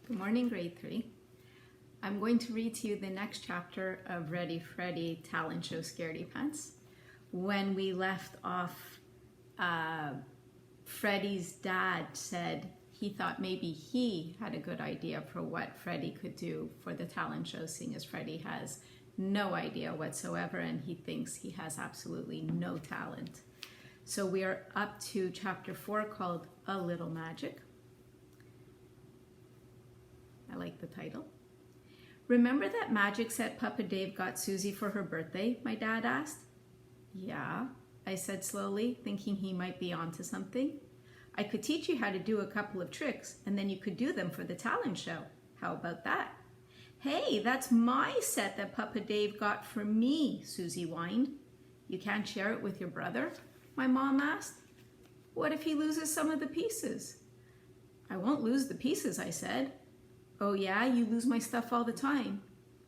Good morning, grade 3. I'm going to read to you the next chapter of Ready Freddy talent show Scaredy Pants. When we left off, Freddy's dad said he thought maybe he had a good idea for what Freddy could do for the talent show, seeing as Freddy has no idea whatsoever and he thinks he has absolutely no talent. So we are up to chapter 4 called A Little Magic. I like the title. Remember that magic set Papa Dave got Susie for her birthday? My dad asked. Yeah, I said slowly, thinking he might be onto something. I could teach you how to do a couple of tricks, and then you could do them for the talent show. How about that? Hey, that's my set that Papa Dave got for me, Susie whined. You can't share it with your brother? My mom asked. What if he loses some of the pieces? I won't lose the pieces, I said. Oh yeah, you lose my stuff all the time.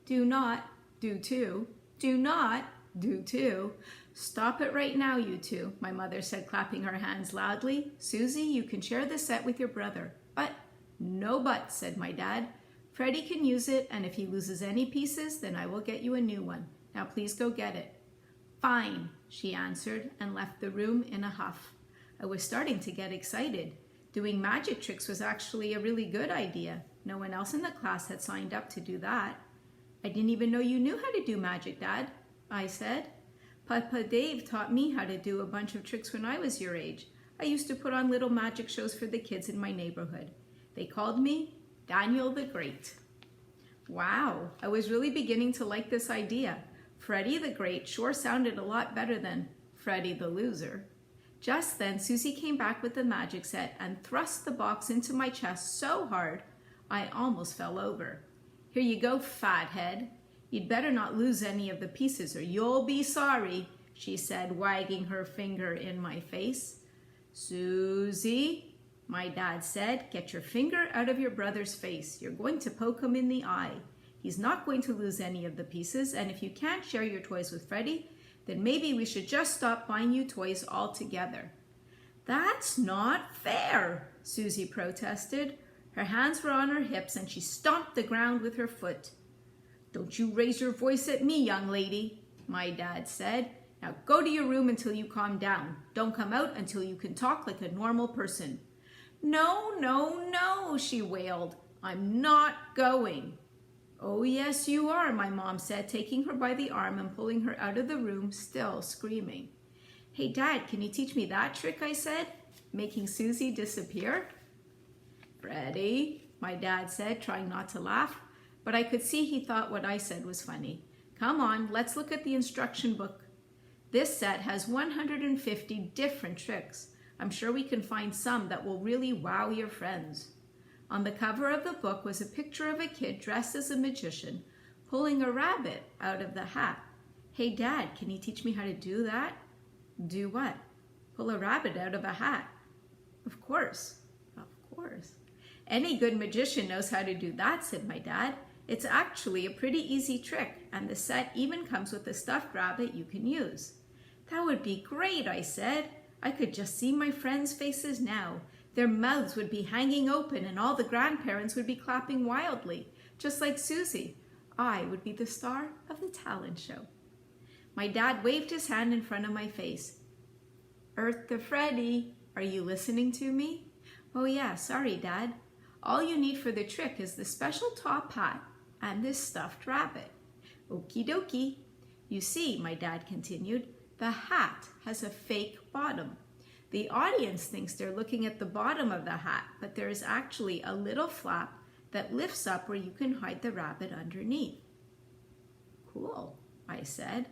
Do not, do too. Do not, do too. Stop it right now, you two, my mother said, clapping her hands loudly. Susie, you can share the set with your brother. But, no buts, said my dad. Freddy can use it, and if he loses any pieces, then I will get you a new one. Now please go get it. Fine, she answered, and left the room in a huff. I was starting to get excited. Doing magic tricks was actually a really good idea. No one else in the class had signed up to do that. I didn't even know you knew how to do magic, Dad, I said. Papa Dave taught me how to do a bunch of tricks when I was your age. I used to put on little magic shows for the kids in my neighborhood. They called me Daniel the Great. Wow, I was really beginning to like this idea. Freddy the Great sure sounded a lot better than Freddy the Loser. Just then, Susie came back with the magic set and thrust the box into my chest so hard I almost fell over. Here you go, fathead. You'd better not lose any of the pieces or you'll be sorry, she said, wagging her finger in my face. Susie, my dad said, get your finger out of your brother's face. You're going to poke him in the eye. He's not going to lose any of the pieces, and if you can't share your toys with Freddy, then maybe we should just stop buying you toys altogether. That's not fair, Susie protested. Her hands were on her hips and she stomped the ground with her foot. Don't you raise your voice at me, young lady, my dad said. Now go to your room until you calm down. Don't come out until you can talk like a normal person. No, no, no, she wailed. I'm not going. Oh, yes, you are, my mom said, taking her by the arm and pulling her out of the room, still screaming. Hey, Dad, can you teach me that trick, I said, making Susie disappear. Freddy, my dad said, trying not to laugh, but I could see he thought what I said was funny. Come on, let's look at the instruction book. This set has 150 different tricks. I'm sure we can find some that will really wow your friends. On the cover of the book was a picture of a kid dressed as a magician, pulling a rabbit out of the hat. Hey, Dad, can you teach me how to do that? Do what? Pull a rabbit out of a hat. Of course. Of course. Any good magician knows how to do that, said my dad. It's actually a pretty easy trick, and the set even comes with a stuffed rabbit you can use. That would be great, I said. I could just see my friends' faces now. Their mouths would be hanging open and all the grandparents would be clapping wildly, just like Susie. I would be the star of the talent show. My dad waved his hand in front of my face. Eartha Freddy, are you listening to me? Oh yeah, sorry, Dad. All you need for the trick is the special top hat and this stuffed rabbit. Okie dokie. You see, my dad continued, the hat has a fake bottom. The audience thinks they're looking at the bottom of the hat, but there is actually a little flap that lifts up where you can hide the rabbit underneath. Cool, I said.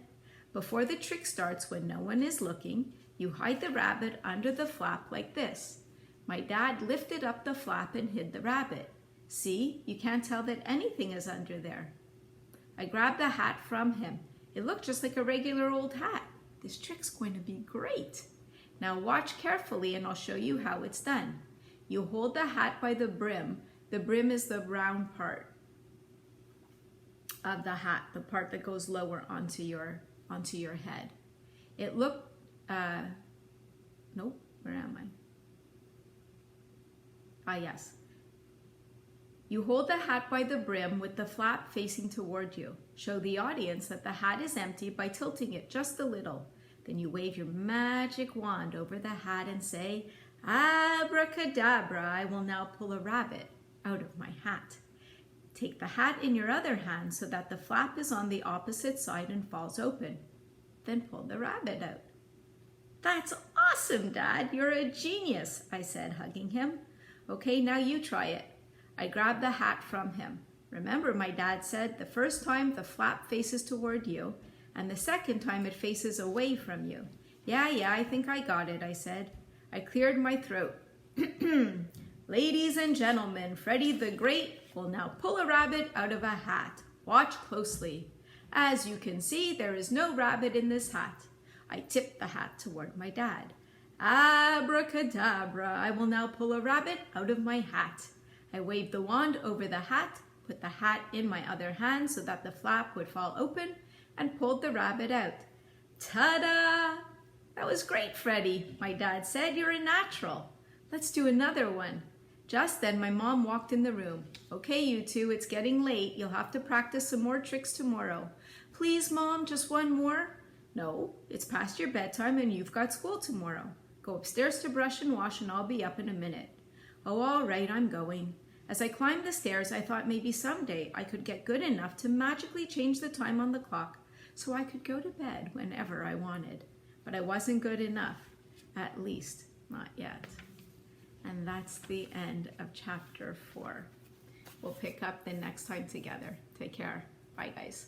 Before the trick starts, when no one is looking, you hide the rabbit under the flap like this. My dad lifted up the flap and hid the rabbit. See, you can't tell that anything is under there. I grabbed the hat from him. It looked just like a regular old hat. This trick's going to be great. Now watch carefully and I'll show you how it's done. You hold the hat by the brim. The brim is the round part of the hat, the part that goes lower onto your head. It looked, nope, where am I? Ah, yes. You hold the hat by the brim with the flap facing toward you. Show the audience that the hat is empty by tilting it just a little. Then you wave your magic wand over the hat and say, "Abracadabra, I will now pull a rabbit out of my hat." Take the hat in your other hand so that the flap is on the opposite side and falls open. Then pull the rabbit out. "That's awesome, Dad. You're a genius," I said, hugging him. "Okay, now you try it." I grabbed the hat from him. "Remember, my dad said, the first time the flap faces toward you, and the second time it faces away from you." Yeah, I think I got it," I said. I cleared my throat. "Ladies and gentlemen, Freddy the Great will now pull a rabbit out of a hat. Watch closely. As you can see, there is no rabbit in this hat." I tipped the hat toward my dad. "Abracadabra, I will now pull a rabbit out of my hat." I waved the wand over the hat, put the hat in my other hand so that the flap would fall open, and pulled the rabbit out. Ta-da! "That was great, Freddy," my dad said. "You're a natural. Let's do another one." Just then my mom walked in the room. "Okay, you two, it's getting late. You'll have to practice some more tricks tomorrow." "Please, Mom, just one more." "No, it's past your bedtime and you've got school tomorrow. Go upstairs to brush and wash and I'll be up in a minute." "Oh, all right, I'm going." As I climbed the stairs, I thought maybe someday I could get good enough to magically change the time on the clock so I could go to bed whenever I wanted. But I wasn't good enough. At least, not yet. And that's the end of chapter 4. We'll pick up the next time together. Take care. Bye, guys.